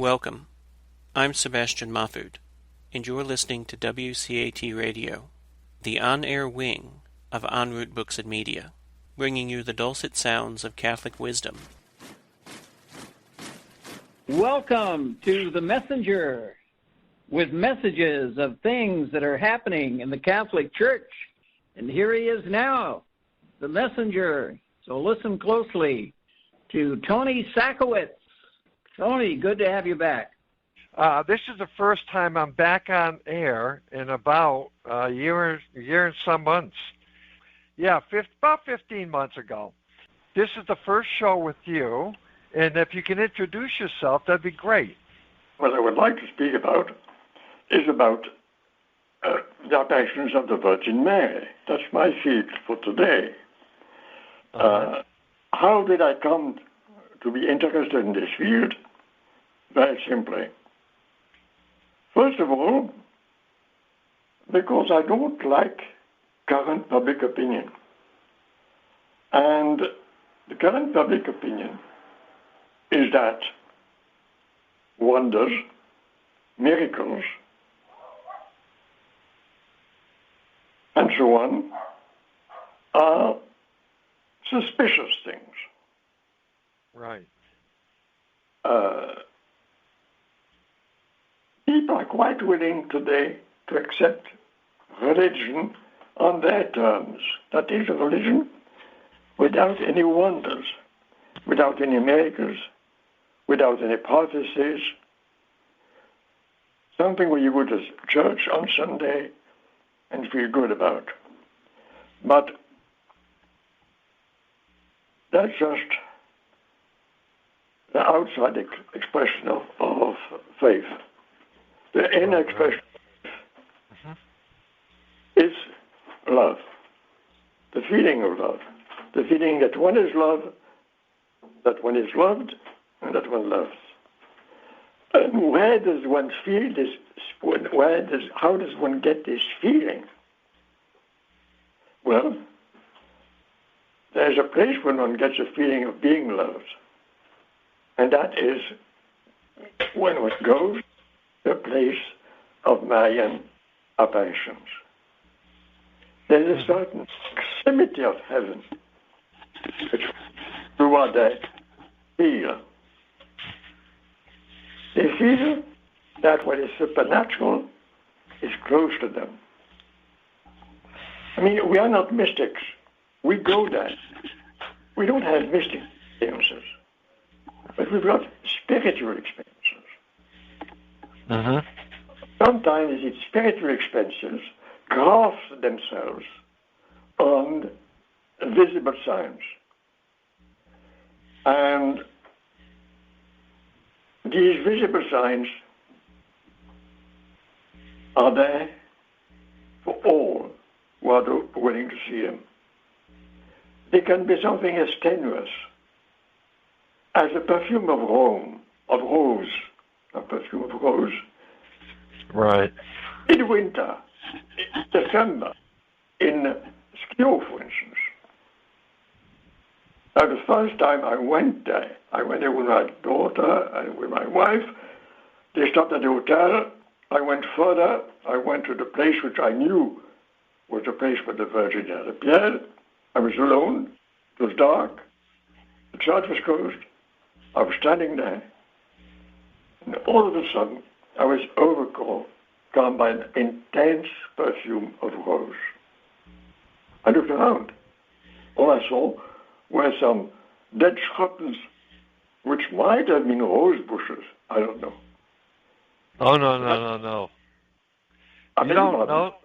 Welcome. I'm Sebastian Mahfood, and you're listening to WCAT Radio, the on-air wing of En Route Books and Media, bringing you the dulcet sounds of Catholic wisdom. Welcome to The Messenger, with messages of things that are happening in the Catholic Church. And here he is now, The Messenger. So listen closely to Tony Sakowitz. Tony, good to have you back. This is the first time I'm back on air in about a year and some months. Yeah, about 15 months ago. This is the first show with you, and if you can introduce yourself, that'd be great. What I would like to speak about is about the apparitions of the Virgin Mary. That's my field for today. How did I come to be interested in this field? Very simply. First of all, because I don't like current public opinion. And the current public opinion is that wonders, miracles, and so on are suspicious things. Right. People are quite willing today to accept religion on their terms. That is, a religion without any wonders, without any miracles, without any prophecies, something where you go to church on Sunday and feel good about. But that's just the outside expression of faith. The inner expression is love, the feeling of love, the feeling that one is loved, that one is loved, and that one loves. And where does one feel this? How does one get this feeling? Well, there's a place where one gets a feeling of being loved, and that is when one goes to the place of Marian apparitions. There's a certain proximity of heaven which throughout they feel. They feel that what is supernatural is close to them. I mean, we are not mystics. We go there. We don't have mystic experiences, but we've got spiritual experiences. Sometimes these spiritual experiences graft themselves on visible signs. And these visible signs are there for all who are willing to see them. They can be something as tenuous as a perfume of rose, a perfume of rose. Right. In winter, in December, in Skio, for instance. Now, the first time I went there with my daughter and with my wife. They stopped at the hotel. I went further. I went to the place which I knew was the place where the Virgin had appeared. I was alone. It was dark. The church was closed. I was standing there. And all of a sudden, I was overcome by an intense perfume of rose. I looked around. All I saw were some dead shrubs, which might have been rose bushes. I don't know. Oh, no.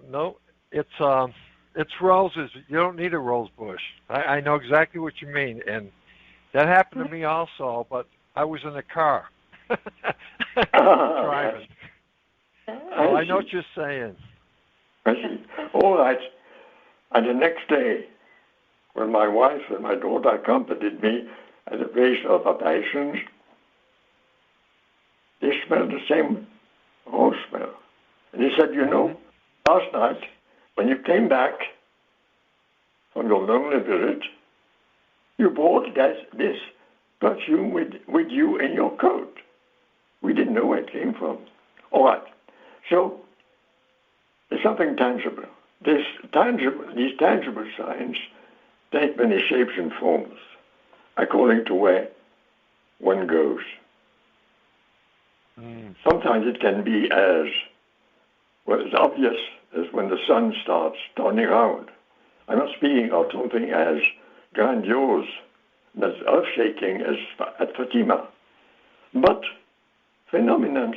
No. It's roses. You don't need a rose bush. I know exactly what you mean, and that happened to me also, but I was in a car driving. I know what you're saying. I see. All right. And the next day, when my wife and my daughter accompanied me at the place of apparitions, they smelled the same rose smell. And they said, last night, when you came back from your lonely visit, you brought this perfume with you in your coat. We didn't know where it came from. All right. So there's something tangible. These tangible signs take many shapes and forms according to where one goes. Sometimes it can be as obvious as when the sun starts turning around. I'm not speaking of something as grandiose, as earth-shaking as at Fatima. But phenomena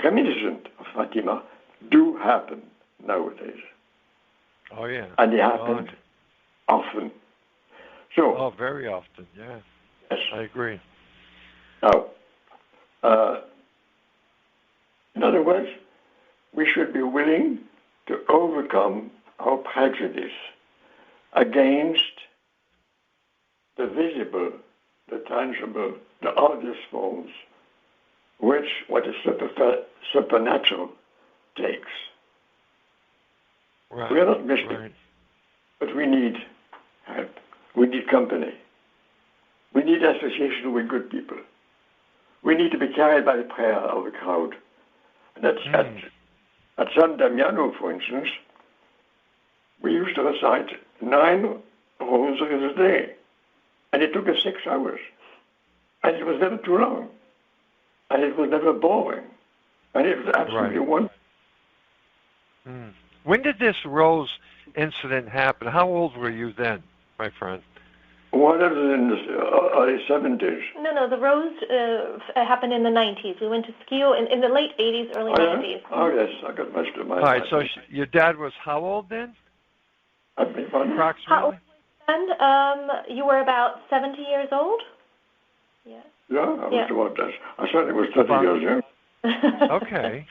reminiscent of Fatima do happen nowadays. Oh, yeah. And they happen often. So, very often, yeah. Yes. I agree. Now, in other words, we should be willing to overcome our prejudice against the visible, the tangible, the obvious forms, which what is supernatural takes. Right. We are not mystics, right. but we need help. We need company. We need association with good people. We need to be carried by the prayer of the crowd. And at San Damiano, for instance, we used to recite 9 rosaries a day. And it took us 6 hours. And it was never too long. And it was never boring. And it was absolutely wonderful. When did this rose incident happen? How old were you then, my friend? Well, that was in the early 70s. No, the rose happened in the 90s. We went to Skio in the late 80s, early 90s. Oh, yes, I got most of my... All right, so your dad was how old then? Approximately? And you were about 70 years old? Yeah. Yeah, I was about that. I certainly was 30 years young. Okay.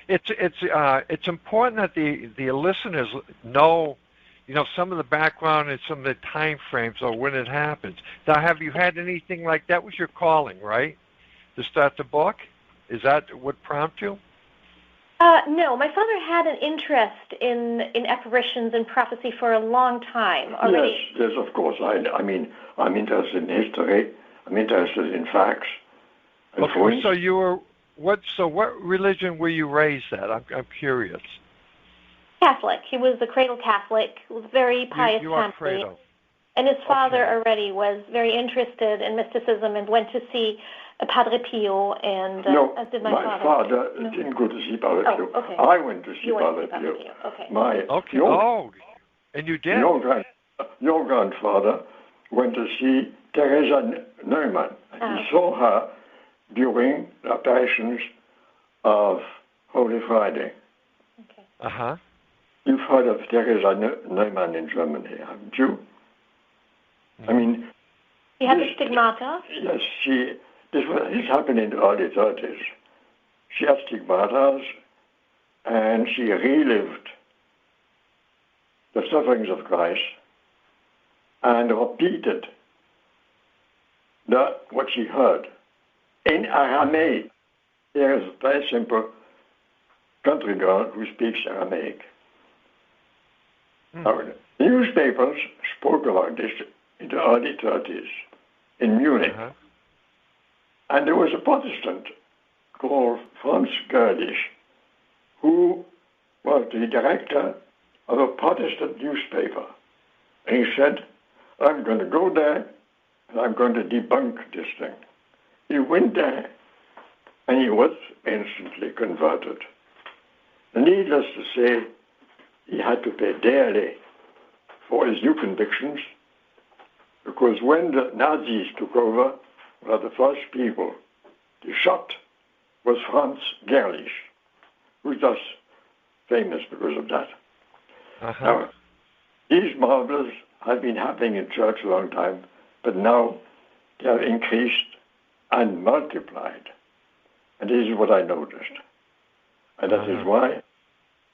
It's important that the listeners know, some of the background and some of the time frames of when it happens. Now, have you had anything like that? Was your calling, right? To start the book? Is that what prompted you? No, my father had an interest in apparitions and prophecy for a long time already. Yes, of course. I mean, I'm interested in history. I'm interested in facts. Okay, so you were what religion were you raised at? I'm curious. Catholic. He was a cradle Catholic, very pious you are family. cradle. And his father already was very interested in mysticism and went to see Padre Pio, and as did my father. Father didn't go to see Padre Pio. Okay. I went to see Padre Pio. Okay. And you did? Your grandfather went to see Teresa Neumann. He saw her during the apparitions of Holy Friday. Okay. Uh-huh. You've heard of Teresa Neumann in Germany, haven't you? I mean... She had the stigmata? Yes, this happened in the early 30s. She had stigmata, and she relived the sufferings of Christ and repeated what she heard in Aramaic. There is a very simple country girl who speaks Aramaic. Now, the newspapers spoke about this in the early 30s in Munich. Uh-huh. And there was a Protestant called Franz Gerlich, who was the director of a Protestant newspaper. And he said, I'm going to go there and I'm going to debunk this thing. He went there and he was instantly converted. Needless to say, he had to pay dearly for his new convictions, because when the Nazis took over, one of the first people they shot was Franz Gerlich, who's thus famous because of that. Uh-huh. Now, these marvels have been happening in church a long time, but now they have increased and multiplied. And this is what I noticed. And that is why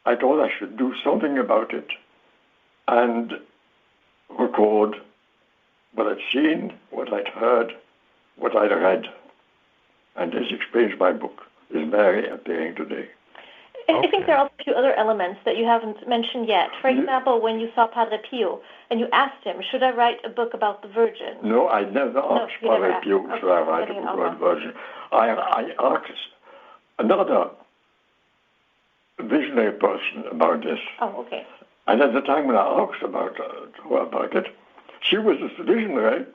I thought I should do something about it and record what I'd seen, what I'd heard, what I'd read. And this explains my book, is Mary appearing today. I think there are also two other elements that you haven't mentioned yet. For example, when you saw Padre Pio and you asked him, should I write a book about the Virgin? No, I never asked Padre Pio, should I write a book about the Virgin. I asked another visionary person about this. Oh, okay. And at the time when I asked about it, she was a visionary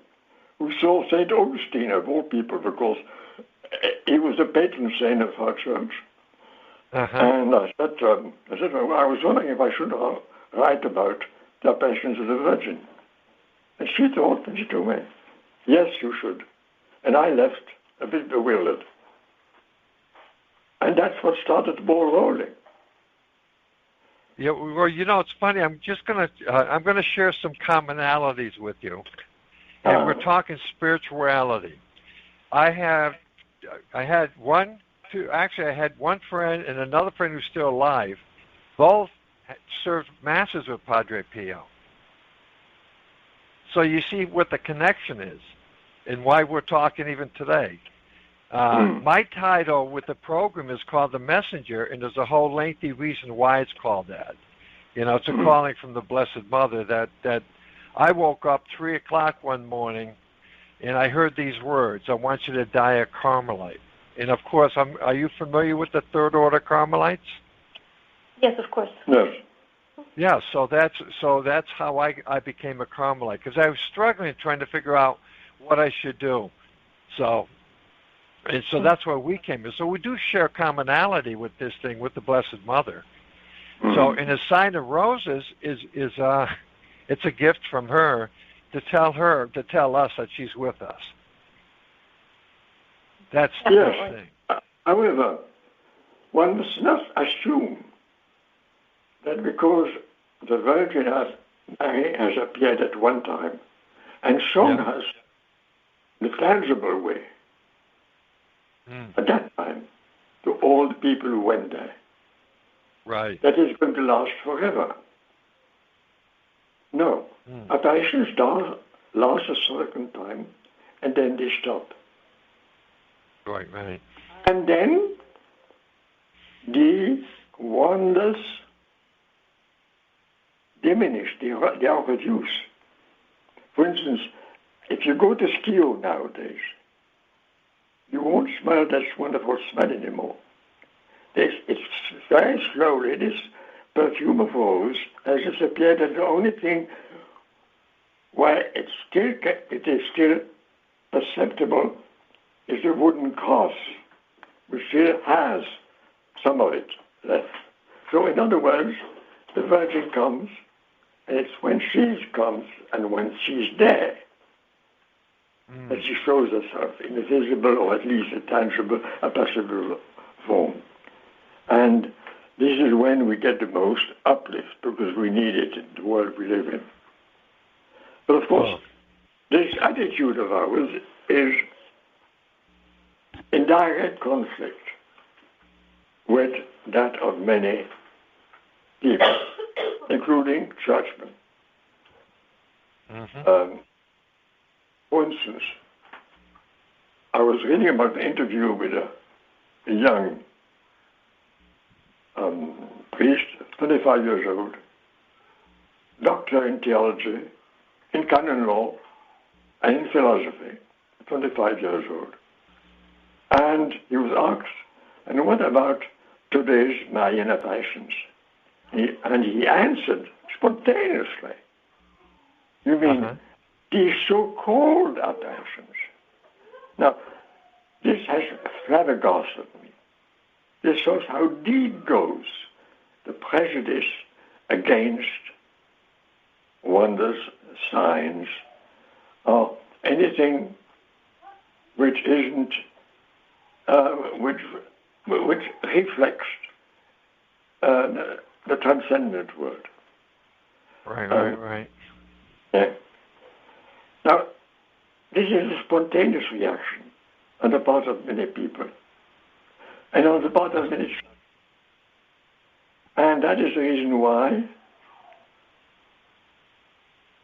who saw St. Augustine, of all people, because he was the patron saint of our church. Uh-huh. And I said to him, well, I was wondering if I should write about the Passions of the Virgin. And she thought, and she told me, yes, you should. And I left a bit bewildered. And that's what started the ball rolling. Yeah, well, it's funny. I'm gonna share some commonalities with you, and we're talking spirituality. I had one friend and another friend who's still alive. Both served masses with Padre Pio. So you see what the connection is, and why we're talking even today. My title with the program is called The Messenger, and there's a whole lengthy reason why it's called that. It's a calling from the Blessed Mother that I woke up 3 o'clock one morning, and I heard these words, I want you to die a Carmelite. And, of course, are you familiar with the Third Order Carmelites? Yes, of course. Yes. Yeah, so that's how I became a Carmelite, because I was struggling trying to figure out what I should do. So that's where we came in. So we do share commonality with this thing, with the Blessed Mother. Mm-hmm. So in a sign of roses is it's a gift from her to tell us that she's with us. That's the first thing. However, one must not assume that because the Virgin Mary has appeared at one time and shown us the tangible way at that time to all the people who went there. Right. That is going to last forever. No. Apparitions last a certain time and then they stop. Right. And then the wonders diminish, they are reduced. For instance, if you go to Skio nowadays, you won't smell that wonderful smell anymore. It's very slowly, this perfume of rose has disappeared, and the only thing where it is still perceptible is the wooden cross, which still has some of it left. So in other words, the Virgin comes, and it's when she comes and when she's there that she shows herself in a visible or at least a tangible, a perceptible form. And this is when we get the most uplift because we need it in the world we live in. But of course, this attitude of ours is in direct conflict with that of many people, including churchmen. For instance, I was reading about an interview with a young priest, 25 years old, doctor in theology, in canon law, and in philosophy, 25 years old. And he was asked, and what about today's Marian apparitions? He answered spontaneously. You mean these so-called apparitions? Now, this has flabbergasted me. This shows how deep goes the prejudice against wonders, signs, or anything which isn't, which reflects the transcendent word. Right. Yeah. Now, this is a spontaneous reaction on the part of many people, and on the part of many. And that is the reason why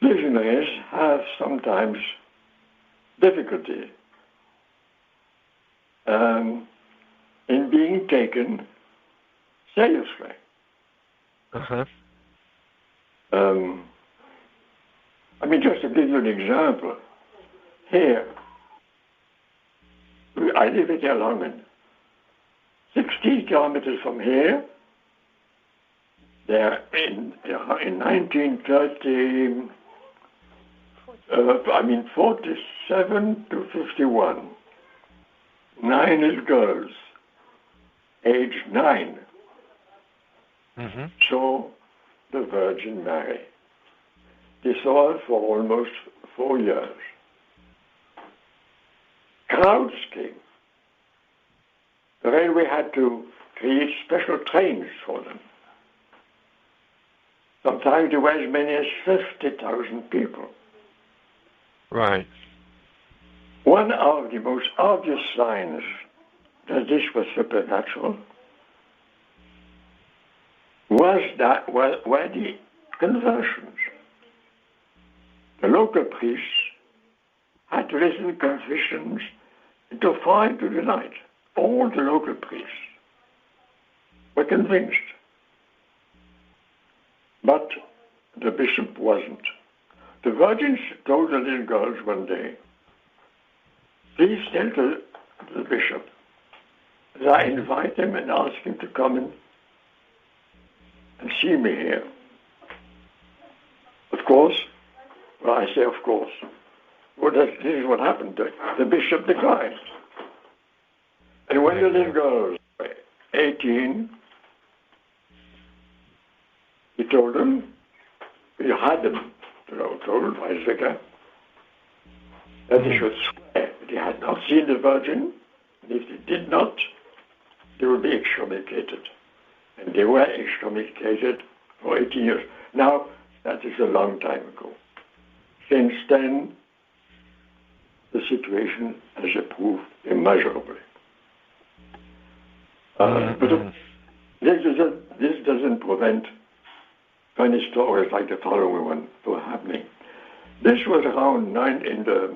visionaries have sometimes difficulty in being taken Seriously. Uh-huh. Just to give you an example, here, I live at Erlangen. 16 kilometers from here, there in 1930, 47 to 51, 9 little girls, aged 9, saw the Virgin Mary. They saw her for almost 4 years. Crowds came. The railway had to create special trains for them. Sometimes there were as many as 50,000 people. Right. One of the most obvious signs that this was supernatural were the conversions. The local priests had to listen to confessions until 5 into the night. All the local priests were convinced. But the bishop wasn't. The Virgin told the little girls one day, please tell the bishop that I invite him and ask him to come in and see me here. Of course, I say of course. Well, this is what happened. The bishop declined. And when the little girls were 18, he told them, he had them, told by his vicar, that they should swear that they had not seen the Virgin, and if they did not, they would be excommunicated. And they were excommunicated for 18 years. Now, that is a long time ago. Since then, the situation has improved immeasurably. But this doesn't prevent funny stories like the following one from happening. This was around in the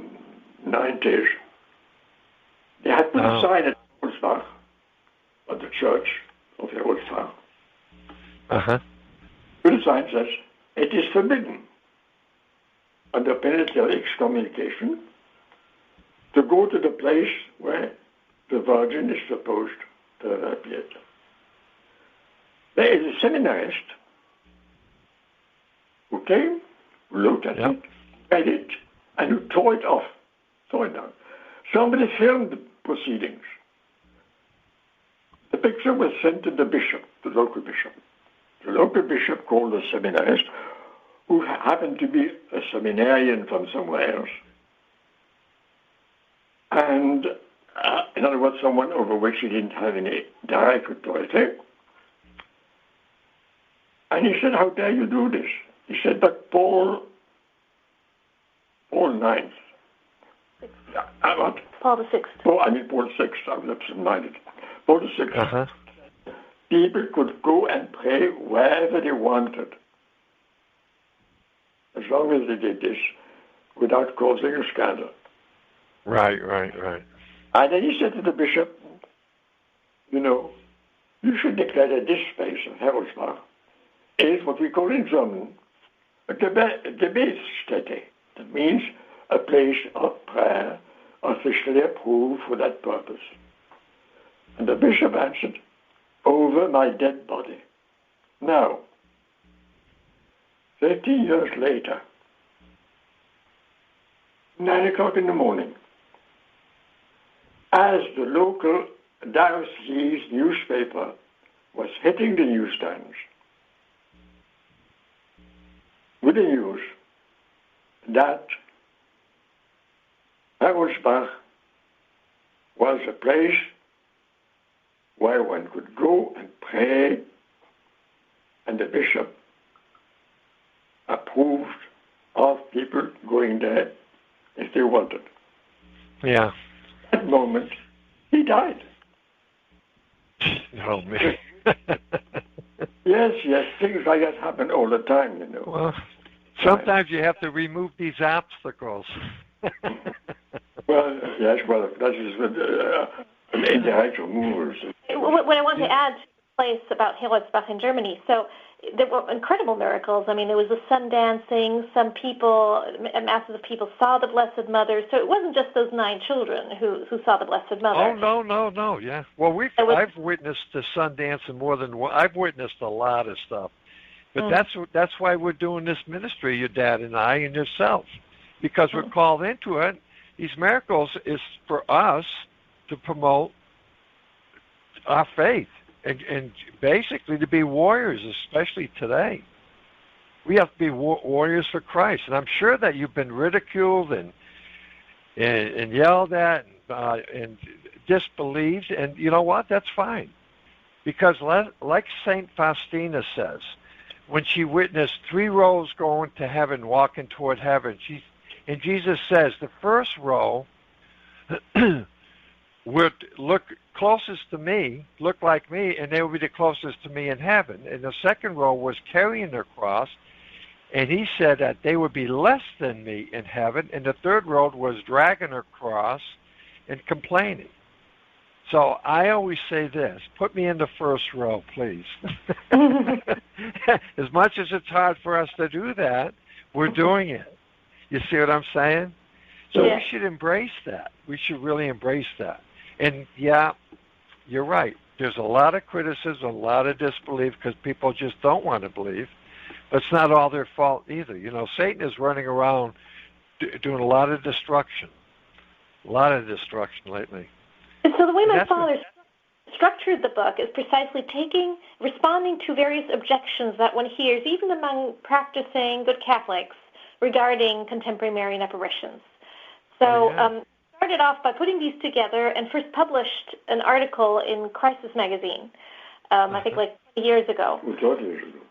90s. They had put a sign at Wolfsbach, at the church of Wolfsbach. Put a sign that says, it is forbidden, under penalty of excommunication, to go to the place where the Virgin is supposed to have appeared. There is a seminarist who came, looked at it, read it, and who tore it off, tore it down. Somebody filmed the proceedings. The picture was sent to the bishop, the local bishop. The local bishop called the seminarist, who happened to be a seminarian from somewhere else. And, in other words, someone over which he didn't have any direct authority. And he said, how dare you do this? He said, but Paul IX. What? Paul VI. Paul VI, I was absent-minded. Paul VI. People could go and pray wherever they wanted, as long as they did this without causing a scandal. Right. And then he said to the bishop, you should declare that this space of Heroldsbach is what we call in German a Gebetsstätte. That means a place of prayer officially approved for that purpose. And the bishop answered, over my dead body. Now, 13 years later, 9 o'clock in the morning, as the local diocese newspaper was hitting the newsstands with the news that Heroldsbach was a place where one could go and pray, and the bishop approved of people going there if they wanted. Yeah. At that moment, he died. Oh, man. Yes, things like that happen all the time, Well, sometimes you have to remove these obstacles. That is with intellectual movers. What I want to add to place about Heroldsbach in Germany. So there were incredible miracles. I mean, there was the sun dancing. Some people, masses of people, saw the Blessed Mother. So it wasn't just those 9 children who saw the Blessed Mother. Oh, no, yeah. Well, I've witnessed the sun dancing more than one. I've witnessed a lot of stuff. But that's why we're doing this ministry, your dad and I and yourself, because we're called into it. These miracles is for us to promote our faith and basically to be warriors, especially today. We have to be warriors for Christ. And I'm sure that you've been ridiculed and yelled at and disbelieved. And you know what? That's fine. Because like St. Faustina says, when she witnessed 3 rows going to heaven, walking toward heaven, and Jesus says the first row would look closest to me, look like me, and they would be the closest to me in heaven. And the second row was carrying their cross, and he said that they would be less than me in heaven, and the third row was dragging their cross and complaining. So I always say this, put me in the first row, please. As much as it's hard for us to do that, we're doing it. You see what I'm saying? So we should embrace that. We should really embrace that. And yeah, you're right. There's a lot of criticism, a lot of disbelief because people just don't want to believe. But it's not all their fault either. You know, Satan is running around doing a lot of destruction. A lot of destruction lately. And so the way my father structured the book is precisely responding to various objections that one hears, even among practicing good Catholics, regarding contemporary Marian apparitions. So started off by putting these together and first published an article in Crisis magazine, I think like years ago.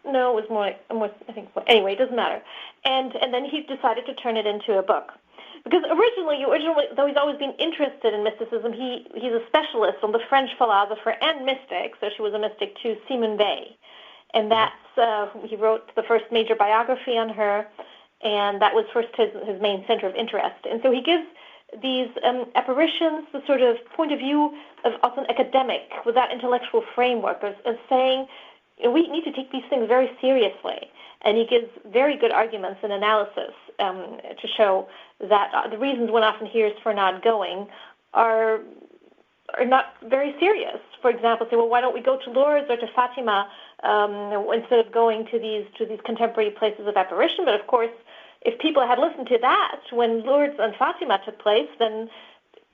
No, it was more, I think, anyway, it doesn't matter. And then he decided to turn it into a book. Because originally, though he's always been interested in mysticism, he's a specialist on the French philosopher and mystic, so she was a mystic too, Simone Weil. And he wrote the first major biography on her, and that was first his main center of interest. And so he gives these apparitions the sort of point of view of also an academic with that intellectual framework of saying, we need to take these things very seriously. And he gives very good arguments and analysis to show that the reasons one often hears for not going are not very serious. For example, say, well, why don't we go to Lourdes or to Fatima instead of going to these contemporary places of apparition? But of course, if people had listened to that when Lourdes and Fatima took place, then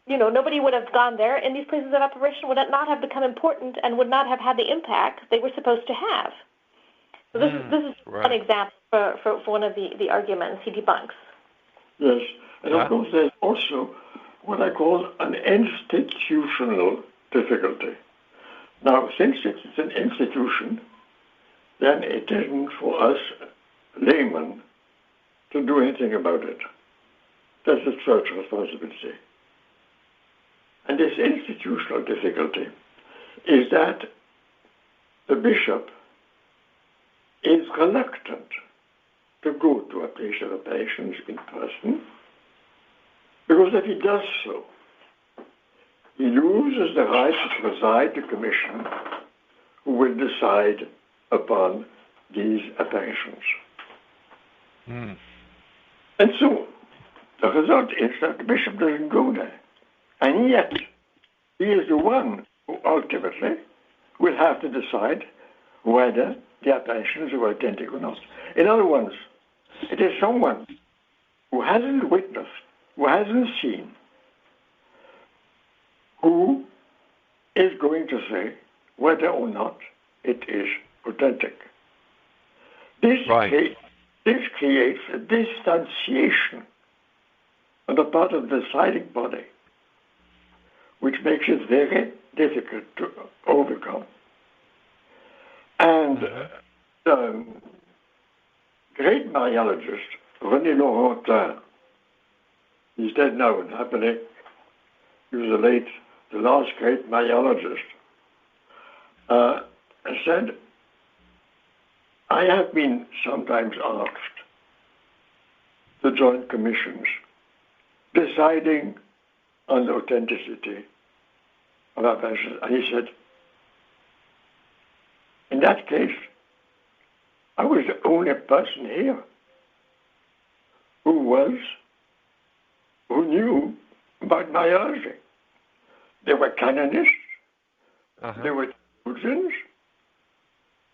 nobody would have gone there, and these places of apparition would not have become important and would not have had the impact they were supposed to have. So this is one example for one of the arguments he debunks. Yes, and of course there's also what I call an institutional difficulty. Now, since it's an institution, then it isn't for us laymen to do anything about it. That's the church responsibility. And this institutional difficulty is that the bishop is reluctant to go to a place of apparitions in person, because if he does so, he loses the right to preside the commission who will decide upon these apparitions. And so the result is that the bishop doesn't go there. And yet, he is the one who ultimately will have to decide whether the apparitions are authentic or not. In other words, it is someone who hasn't witnessed, who hasn't seen, who is going to say whether or not it is authentic. This creates a distanciation on the part of the deciding body, which makes it very difficult to overcome. And the great Mariologist, René Laurentin, he's dead now, and happily, he was the last great Mariologist, said, I have been sometimes asked to join commissions deciding on the authenticity of apparitions. And he said, in that case, I was the only person here who knew about my Rosary. There were canonists, there were theologians,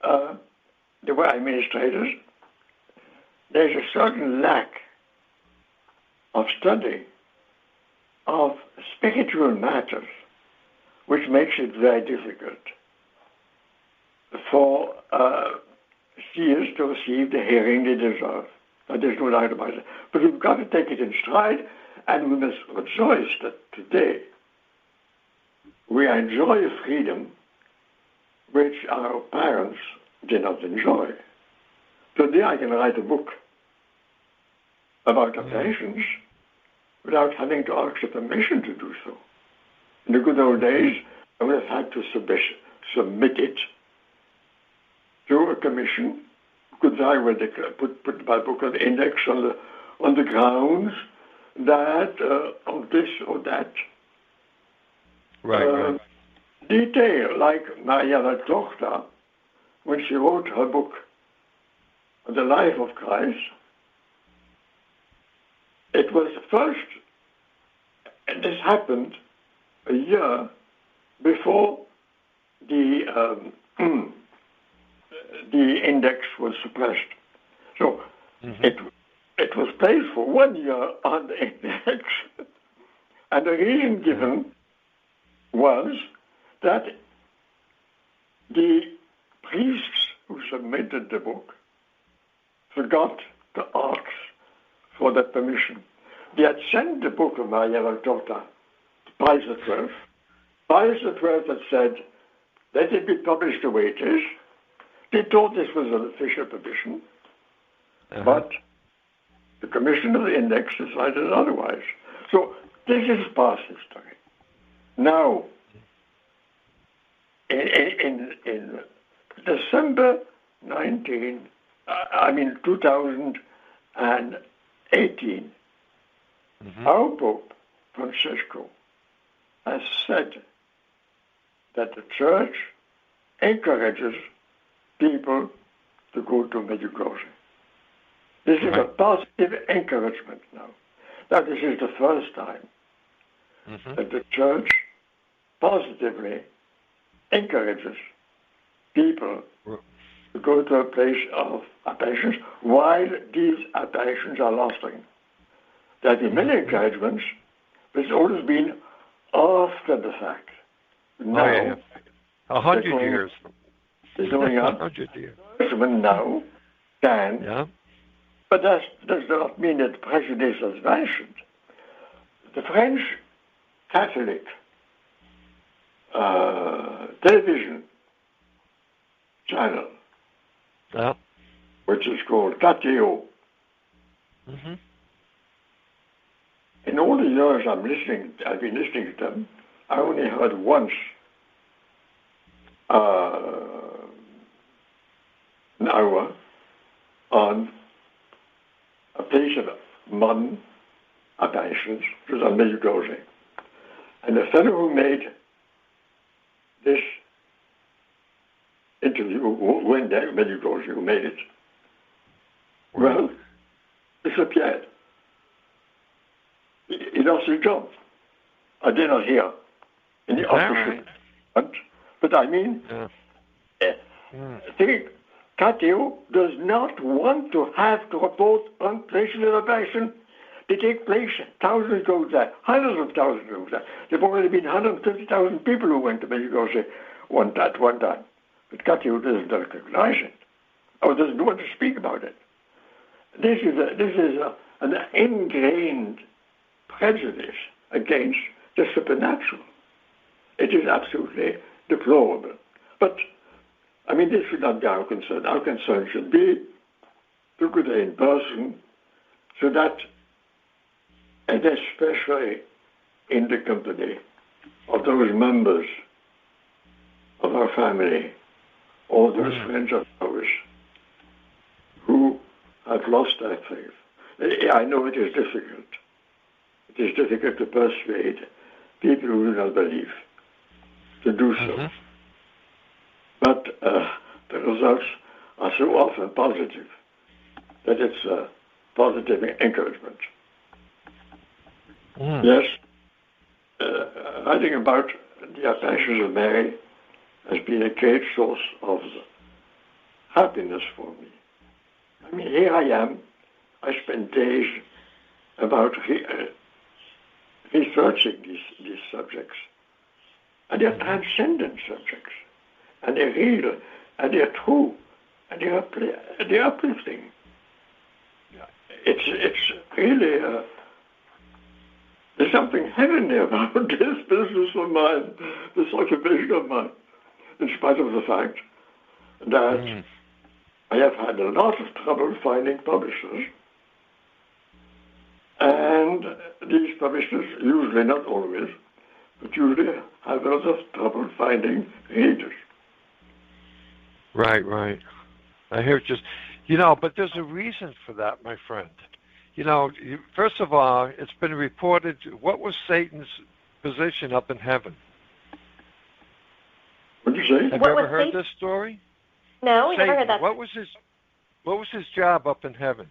there were administrators. There's a certain lack of study of spiritual matters, which makes it very difficult for seers to receive the hearing they deserve. There's no doubt about it. But we've got to take it in stride, and we must rejoice that today we enjoy a freedom which our parents did not enjoy. Today I can write a book about operations without having to ask the permission to do so. In the good old days, I would have had to submit it to a commission. Could I put my book on the index on the grounds that of this or that right. detail, like Maria Tochter, when she wrote her book on the life of Christ. It was first, and this happened a year before the index was suppressed. So it was placed for 1 year on the index, and the reason given was that the priests who submitted the book forgot to ask for that permission. They had sent the book of Maria Tochter to Pius XII. Pius XII had said, let it be published the way it is. They thought this was an official position, but the commission of the index decided otherwise. So this is past history. Now, in December 2018, our Pope, Francisco, has said that the Church encourages people to go to Medjugorje. This is a positive encouragement now. Now, this is the first time that the Church positively encourages people to go to a place of apparitions while these apparitions are lasting. There have been many encouragements, but it's always been after the fact. Now, 100 years. They're going up. 100 years. Now can, but that does not mean that prejudice has vanished. The French Catholic television channel, which is called Cabaud. In all the years I've been listening to them, I only heard once an hour on a place of modern apparitions, which was on Medjugorje. And the fellow who made this interview, who went there, Medjugorje, who made it, well, disappeared. He lost his job. I did not hear in the office. But I mean, Cabaud does not want to have to report on places of apparition. They take place, thousands go there, hundreds of thousands go there. There have already been 150,000 people who went to Medjugorje at one time. But Cabaud doesn't recognize it, or doesn't want to speak about it. This is an ingrained prejudice against the supernatural. It is absolutely deplorable. But, I mean, this should not be our concern. Our concern should be to go there in person so that, and especially in the company of those members of our family or those friends of ours who have lost their faith. I know it is difficult. It is difficult to persuade people who do not believe to do so. But the results are so often positive that it's a positive encouragement. Yes, writing about the Apparitions of Mary has been a great source of happiness for me. I mean, here I am. I spend days about researching these subjects. And they're transcendent subjects. And they're real, and they're true, and they're uplifting. It's really, there's something heavenly about this business of mine, this occupation of mine, in spite of the fact that I have had a lot of trouble finding publishers. And these publishers, usually, not always, but usually have a lot of trouble finding readers. Right. I hear just, but there's a reason for that, my friend. First of all, it's been reported, what was Satan's position up in heaven? What did you say? Have you ever heard this story? No, we never heard that. What was his job up in heaven?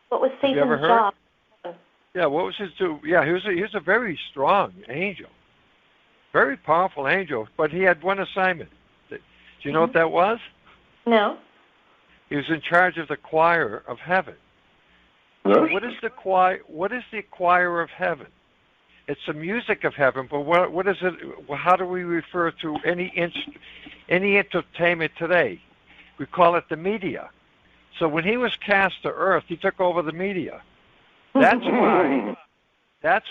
What was Satan's job? Yeah, what was his do? Yeah, he was a very strong angel, very powerful angel, but he had one assignment. Do you know what that was? No. He was in charge of the choir of heaven. Yes. What is the choir? What is the choir of heaven? It's the music of heaven, but what is it? How do we refer to any entertainment today? We call it the media. So when he was cast to earth, he took over the media. That's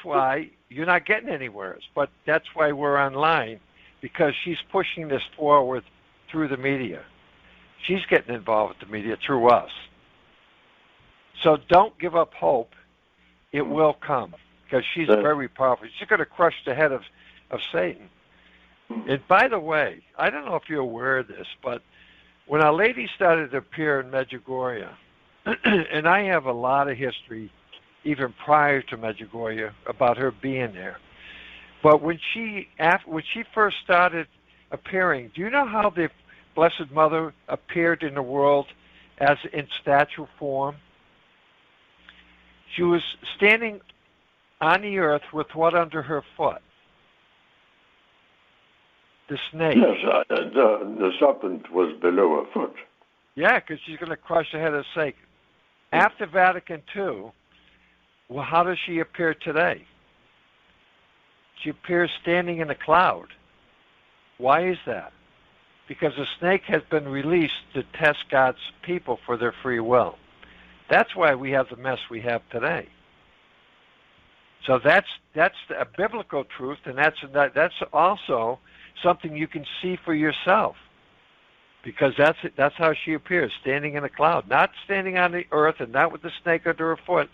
why you're not getting anywhere. But that's why we're online, because she's pushing this forward through the media. She's getting involved with the media through us. So don't give up hope. It will come, because she's very powerful. She's going to crush the head of Satan. And by the way, I don't know if you're aware of this, but when Our Lady started to appear in Medjugorje, and I have a lot of history, even prior to Medjugorje, about her being there. But when she first started appearing, do you know how the Blessed Mother appeared in the world as in statue form? She was standing on the earth with what under her foot? The snake. Yes, the serpent was below her foot. Yeah, because she's going to crush the head of Satan. After Vatican II, well, how does she appear today? She appears standing in a cloud. Why is that? Because the snake has been released to test God's people for their free will. That's why we have the mess we have today. So that's a biblical truth, and that's also something you can see for yourself, because that's how she appears, standing in a cloud, not standing on the earth and not with the snake under her foot,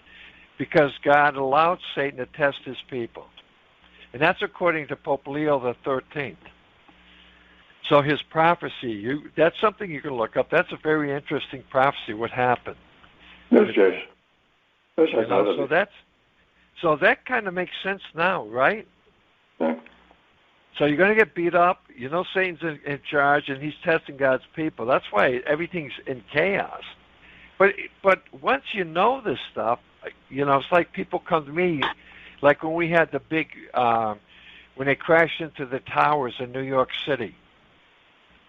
because God allowed Satan to test his people. And that's according to Pope Leo XIII. So his prophecy, that's something you can look up. That's a very interesting prophecy, what happened. Yes. So that kind of makes sense now, right? Yeah. So you're going to get beat up. Satan's in charge, and he's testing God's people. That's why everything's in chaos. But once you know this stuff, it's like people come to me, like when we had the big, when they crashed into the towers in New York City.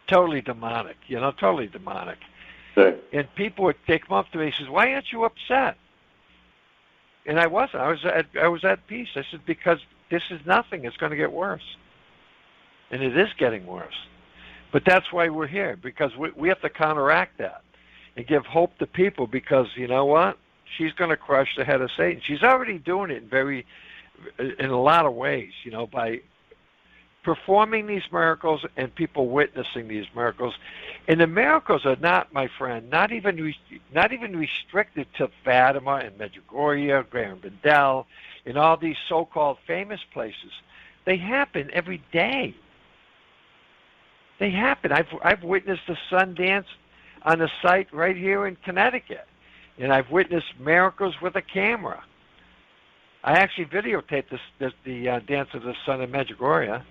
Totally demonic, totally demonic. Yeah. And people they come up to me and says, "Why aren't you upset?" And I wasn't. I was at peace. I said, because this is nothing. It's going to get worse. And it is getting worse. But that's why we're here, because we have to counteract that and give hope to people, because you know what? She's going to crush the head of Satan. She's already doing it in a lot of ways, by performing these miracles and people witnessing these miracles. And the miracles are not, my friend, not even restricted to Fatima and Medjugorje, Graham Bendel, and all these so-called famous places. They happen every day. They happen. I've witnessed the sun dance on a site right here in Connecticut, and I've witnessed miracles with a camera. I actually videotaped the dance of the sun in Medjugorje.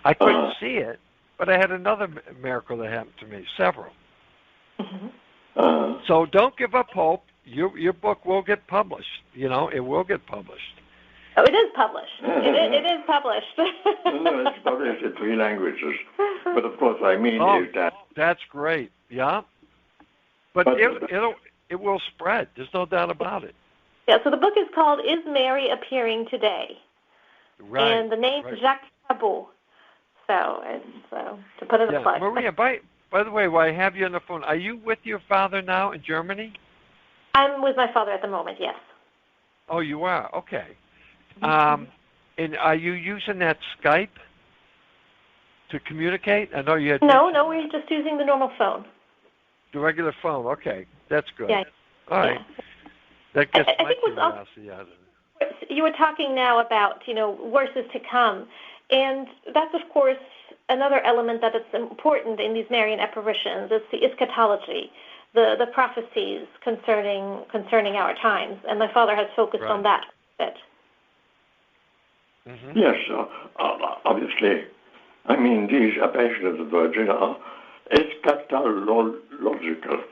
I couldn't see it, But I had another miracle that happened to me, several. Mm-hmm. So don't give up hope. Your book will get published. It will get published. Oh, it is published. It is published. No, it's published in 3 languages. But of course, is that... That's great, yeah. But it will spread. There's no doubt about it. Yeah, so the book is called Is Mary Appearing Today? Right. And the name is Jacques Cabaud. So to put in a plug. Maria, by the way, while I have you on the phone, are you with your father now in Germany? I'm with my father at the moment, yes. Oh, you are? Okay. And are you using that Skype to communicate? I know you had... No, we're just using the normal phone. The regular phone, okay. That's good. Yeah. All right. Yeah. That gets I my think curiosity out of it. You were talking now about, worse is to come. And that's, of course, another element that is important in these Marian apparitions. It's the eschatology, the prophecies concerning our times. And my father has focused on that a bit. Mm-hmm. Yes, obviously. These apparitions of the Virgin are eschatological.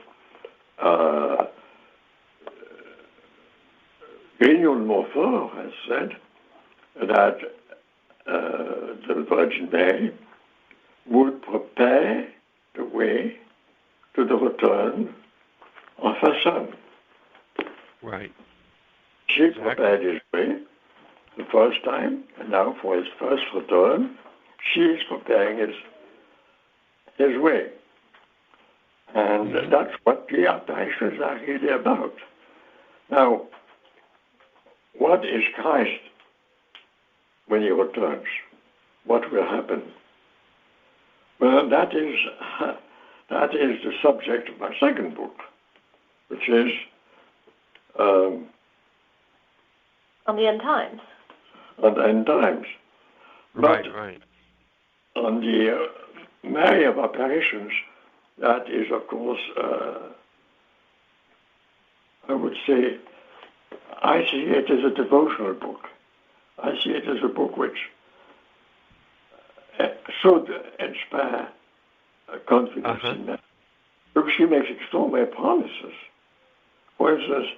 Grignon Montfort has said that the Virgin Mary would prepare the way to the return of her Son. Right. She prepared his way the first time, and now for his first return, she is preparing his way. And that's what the apparitions are really about. Now, what is Christ when he returns? What will happen? Well, that is the subject of my second book, which is on the end times. On the end times. Right. On the Mary of apparitions, that is, of course, I would say, I see it as a devotional book. I see it as a book which should inspire confidence in that. Look, she makes extraordinary promises. For instance,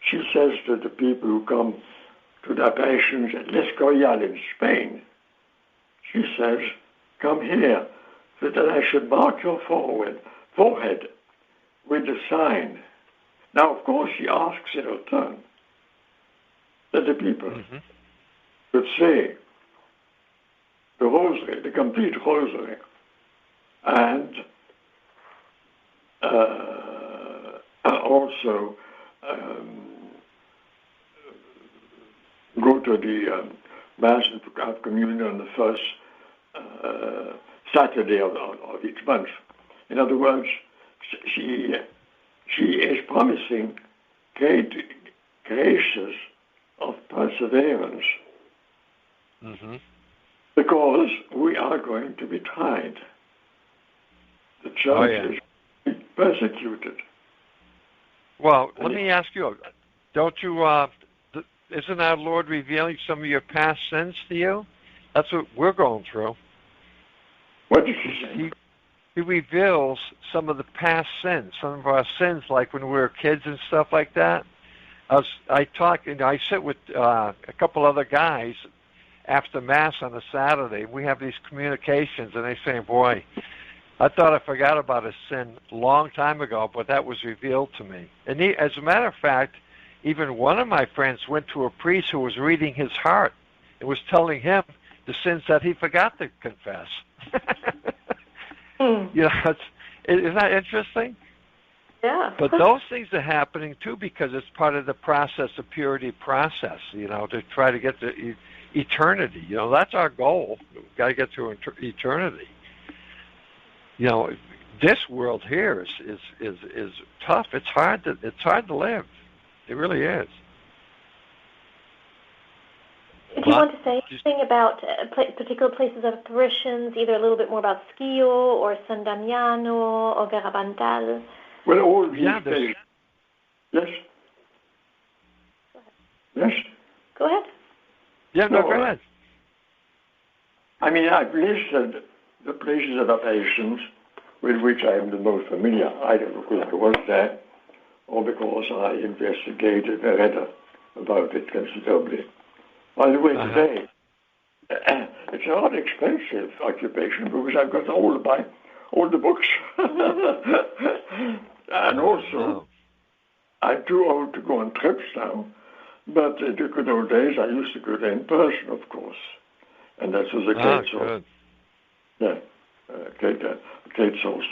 she says to the people who come to the apparitions at L'Escorial in Spain, she says, come here so that I should mark your forehead with the sign. Now, of course, she asks in return that the people should say the Rosary, the complete Rosary, and also go to the Mass and have communion on the first Saturday of each month. In other words, she is promising great graces of perseverance because we are going to be tried. The church is persecuted. Well, let me ask you, don't you, isn't our Lord revealing some of your past sins to you? That's what we're going through. What did he say? He reveals some of the past sins, some of our sins, like when we were kids and stuff like that. I sit with a couple other guys after Mass on a Saturday. We have these communications, and they say, boy, I thought I forgot about a sin a long time ago, but that was revealed to me. And as a matter of fact, even one of my friends went to a priest who was reading his heart and was telling him the sins that he forgot to confess. Isn't that interesting? Yeah. But those things are happening too because it's part of the process, the purity process, to try to get to eternity. That's our goal. We've got to get to eternity. This world here is tough. It's hard to live. It really is. Do you want to say anything about particular places of apparitions, either a little bit more about Schio or San Damiano or Garabandal? Well, all these places. Yes? Yes? Go ahead. Yeah, no, go ahead. I've listed the places and operations with which I am the most familiar, either because I was there or because I investigated and read about it considerably. By the way, today, it's a rather expensive occupation because I've got all the books. And also, I'm too old to go on trips now, but in the good old days, I used to go there in person, of course. And that was a great source. Great source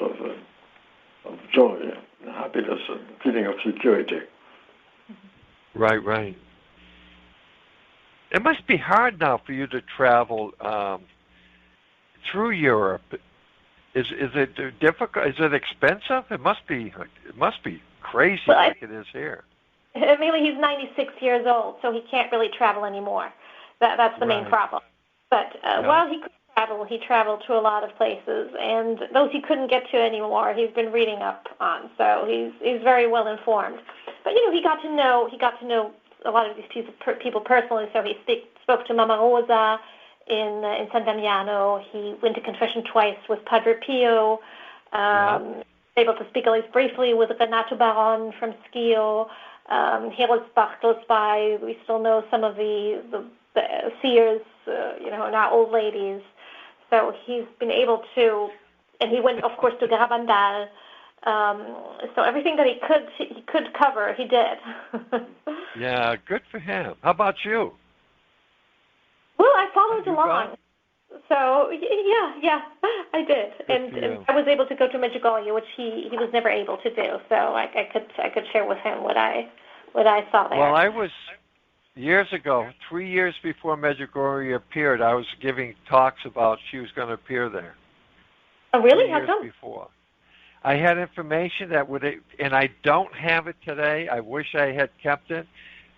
of joy, and happiness, and feeling of security. Right. It must be hard now for you to travel through Europe. Is it difficult? Is it expensive? It must be crazy like it is here. Mainly, he's 96 years old, so he can't really travel anymore. That's the main problem. But while he could travel, he traveled to a lot of places, and those he couldn't get to anymore, he's been reading up on. So he's very well informed. But he got to know a lot of these people personally. So he spoke to Mama Rosa in San Damiano. He went to confession twice with Padre Pio. Able to speak at least briefly with Renato Baron from Schio. Hirelsbach close by. We still know some of the seers, now old ladies. So he's been able to, and he went, of course, to Garabandal. So everything that he could cover, he did. Yeah, good for him. How about you? Well, I followed along. So yeah, I did, and I was able to go to Medjugorje, which he was never able to do. So I could share with him what I saw there. Well, I was years ago, 3 years before Medjugorje appeared. I was giving talks about she was going to appear there. Oh, really? 3 How years come? Before. I had information that and I don't have it today. I wish I had kept it.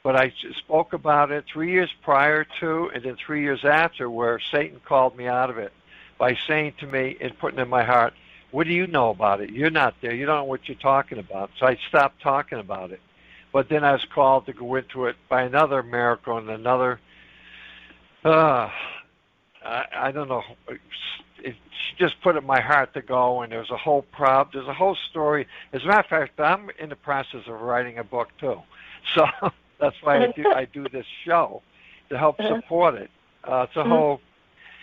But I spoke about it 3 years prior to and then 3 years after, where Satan called me out of it by saying to me and putting in my heart, what do you know about it? You're not there. You don't know what you're talking about. So I stopped talking about it. But then I was called to go into it by another miracle and another, I don't know. She just put it in my heart to go, and there's a whole there's a whole story. As a matter of fact, I'm in the process of writing a book too. So that's why I do this show to help support it. It's a whole,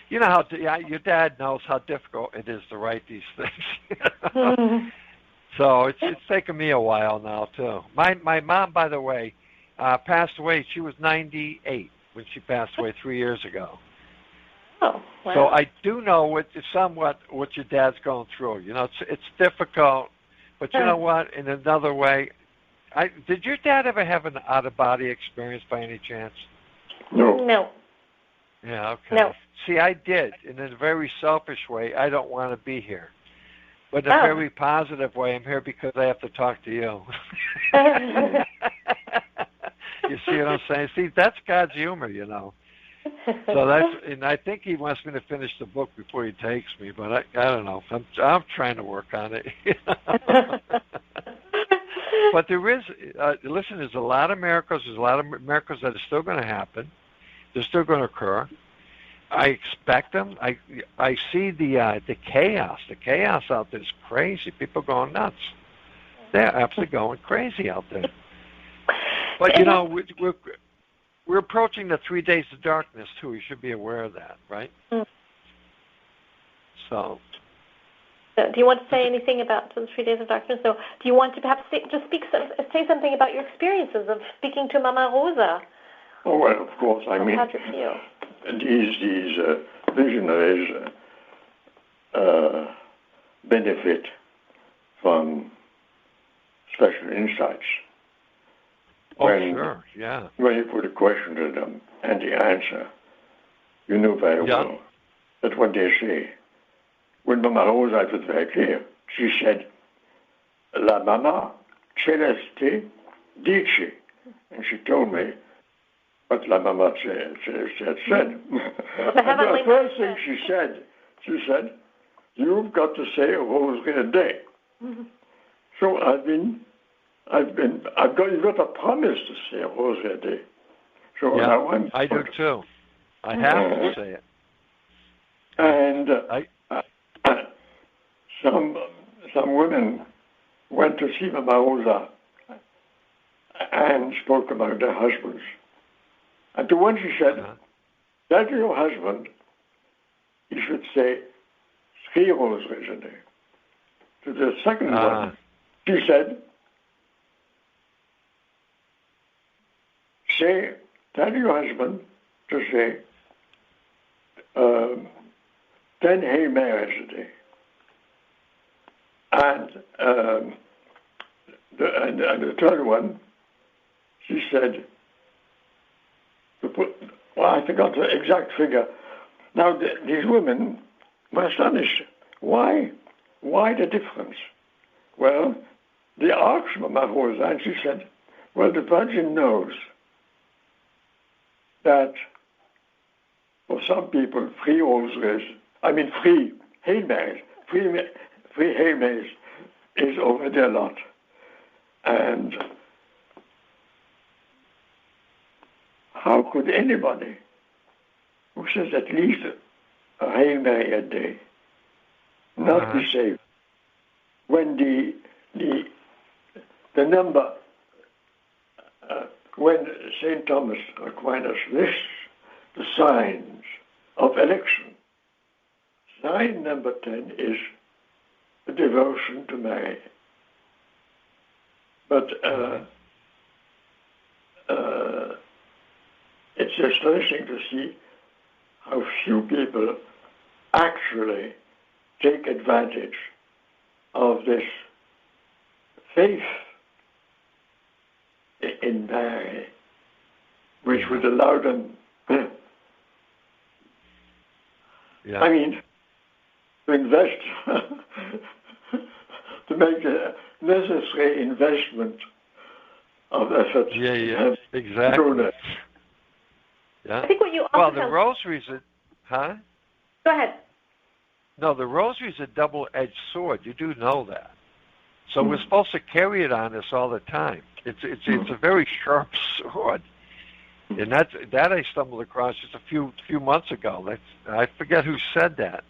how your dad knows how difficult it is to write these things. So it's taken me a while now too. My mom, by the way, passed away. She was 98 when she passed away 3 years ago. Oh, wow. So I do know somewhat what your dad's going through. It's difficult, but you know what? In another way, did your dad ever have an out-of-body experience by any chance? No. Yeah, okay. No. See, I did. In a very selfish way, I don't want to be here. But in a very positive way, I'm here because I have to talk to you. You see what I'm saying? See, that's God's humor, So and I think he wants me to finish the book before he takes me, but I don't know. I'm trying to work on it. But there is, listen, there's a lot of miracles. There's a lot of miracles that are still going to happen. They're still going to occur. I expect them. I see the chaos. The chaos out there is crazy. People going nuts. They're absolutely going crazy out there. But, we're approaching the 3 days of darkness, too. You should be aware of that, right? So do you want to say anything about the 3 days of darkness? So do you want to perhaps say something about your experiences of speaking to Mama Rosa? Oh, well, of course. I mean, Padre Pio. These visionaries benefit from special insights. Sure, yeah. When you put a question to them and the answer, you know very well that's what they say. With Mama Rosa, it was very clear. She said, La Mama Celeste dice. And she told me what La Mama Celeste had said. The first thing she said, you've got to say a rosary a day. So you've got a promise to say a rosary a day. So now I do too. I have to say it. And some women went to see Mama Rosa and spoke about their husbands. And to one she said, tell your husband he should say 3 rosaries a day. To the second one, she said, tell your husband to say 10 Hail Marys a day. And the third one, she said, I forgot the exact figure. Now, these women were astonished. Why the difference? Well, they asked Mama Rosa, and she said, well, the Virgin knows that for some people, 3 Hail Marys, 3 Hail Marys is already a lot. And how could anybody who says at least a Hail Mary a day not be saved when the number, when St. Thomas Aquinas lists the signs of election, sign number 10 is the devotion to Mary. But it's astonishing to see how few people actually take advantage of this faith in Mary, which would allow them, I mean, to invest, to make a necessary investment of effort. Exactly. Yeah. I think what you also the rosary's Go ahead. No, the rosary's a double-edged sword. You do know that. So we're supposed to carry it on us all the time. It's a very sharp sword, and that I stumbled across just a few months ago. I forget who said that,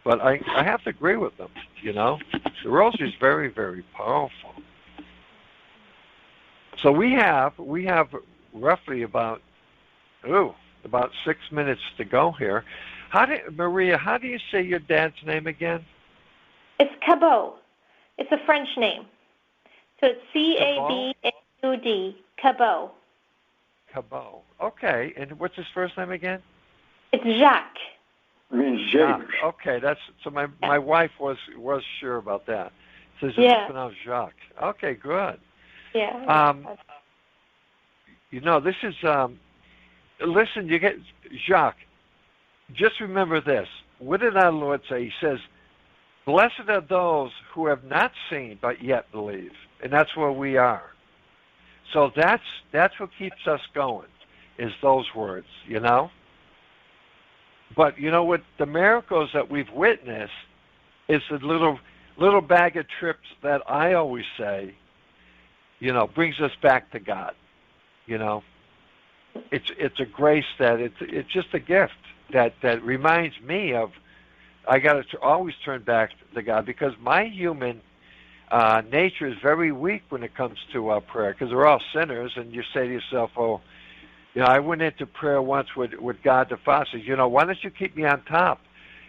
but I have to agree with them. You know, the rosary is very, very powerful. So we have roughly about 6 minutes to go here. Maria, how do you say your dad's name again? It's Cabaud. It's a French name. So it's Cabaud. Cabaud. Cabaud. Okay. And what's his first name again? It's Jacques. It means James. Okay, my wife was sure about that. So it's pronounced Jacques. Okay, good. Yeah. This is listen, you get Jacques. Just remember this. What did our Lord say? He says, blessed are those who have not seen but yet believe. And that's where we are. So that's what keeps us going, is those words, you know? But you know what? The miracles that we've witnessed is the little bag of tricks that I always say, brings us back to God, It's a grace that it's just a gift that reminds me of I got to always turn back to God, because my human nature is very weak when it comes to prayer, because we're all sinners, and you say to yourself, I went into prayer once with God the Father. Says, why don't you keep me on top?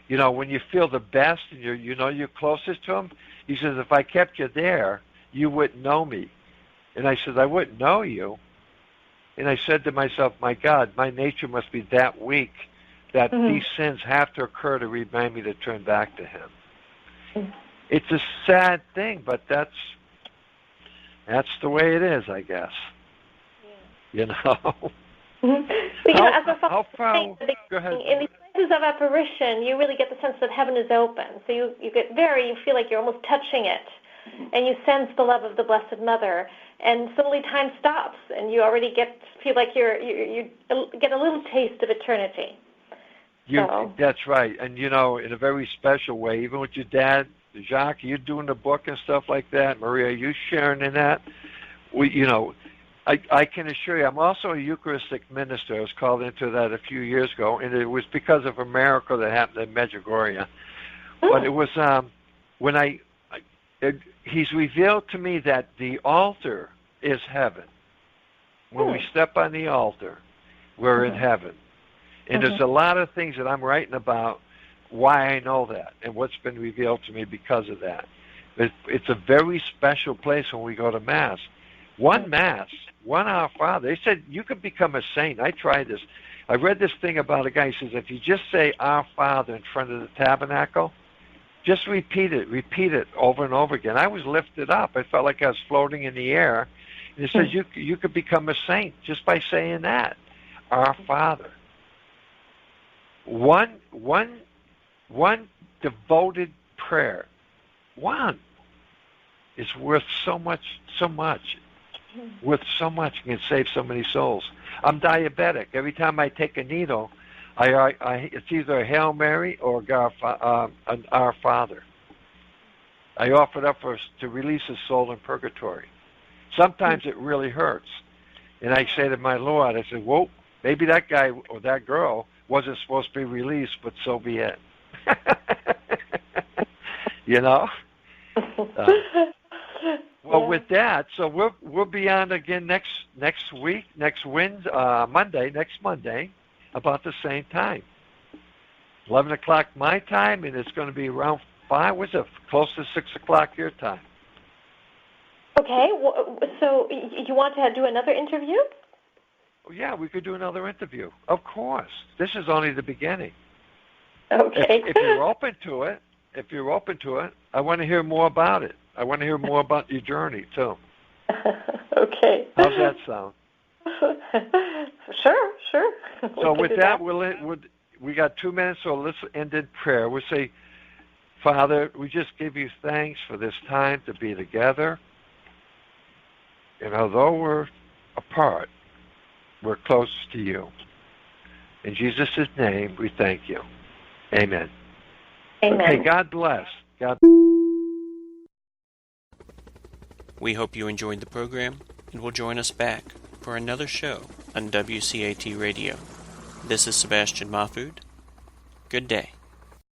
When you feel the best and you're closest to Him, He says, if I kept you there, you wouldn't know me. And I said, I wouldn't know you. And I said to myself, my God, my nature must be that weak that these sins have to occur to remind me to turn back to Him. It's a sad thing, but that's the way it is, I guess. How far? Go ahead. In these places of apparition, you really get the sense that heaven is open. So you feel like you're almost touching it, and you sense the love of the Blessed Mother. And suddenly time stops, and you already feel like you get a little taste of eternity. That's right, and in a very special way. Even with your dad, Jacques, you doing the book and stuff like that. Maria, you sharing in that. I can assure you, I'm also a Eucharistic minister. I was called into that a few years ago, and it was because of a miracle that happened in Medjugorje. But it was He's revealed to me that the altar is heaven. When we step on the altar, we're in heaven. And there's a lot of things that I'm writing about why I know that and what's been revealed to me because of that. It's a very special place when we go to Mass. One Mass, one Our Father. They said you could become a saint. I tried this. I read this thing about a guy who says if you just say Our Father in front of the tabernacle, just repeat it over and over again. I was lifted up. I felt like I was floating in the air. And it says you could become a saint just by saying that. Our Father. One devoted prayer, one, is worth so much, worth so much, and can save so many souls. I'm diabetic. Every time I take a needle, it's either a Hail Mary or an Our Father. I offer it up to release a soul in purgatory. Sometimes it really hurts. And I say to my Lord, I said, whoa, maybe that guy or that girl wasn't supposed to be released, but so be it. You know? Well, with that, so we'll be on again next week, next Monday, about the same time. 11 o'clock my time, and it's going to be around 5, what's it, close to 6 o'clock your time. Okay, so you want to do another interview? Yeah, we could do another interview. Of course. This is only the beginning. Okay. If you're open to it, I want to hear more about it. I want to hear more about your journey, too. Okay. How's that sound? Sure. So with that, we got 2 minutes, so let's end in prayer. We'll say, Father, we just give you thanks for this time to be together. And although we're apart, we're close to you. In Jesus' name, we thank you. Amen. Amen. Okay, God bless. We hope you enjoyed the program and will join us back for another show on WCAT Radio. This is Sebastian Mahfood. Good day.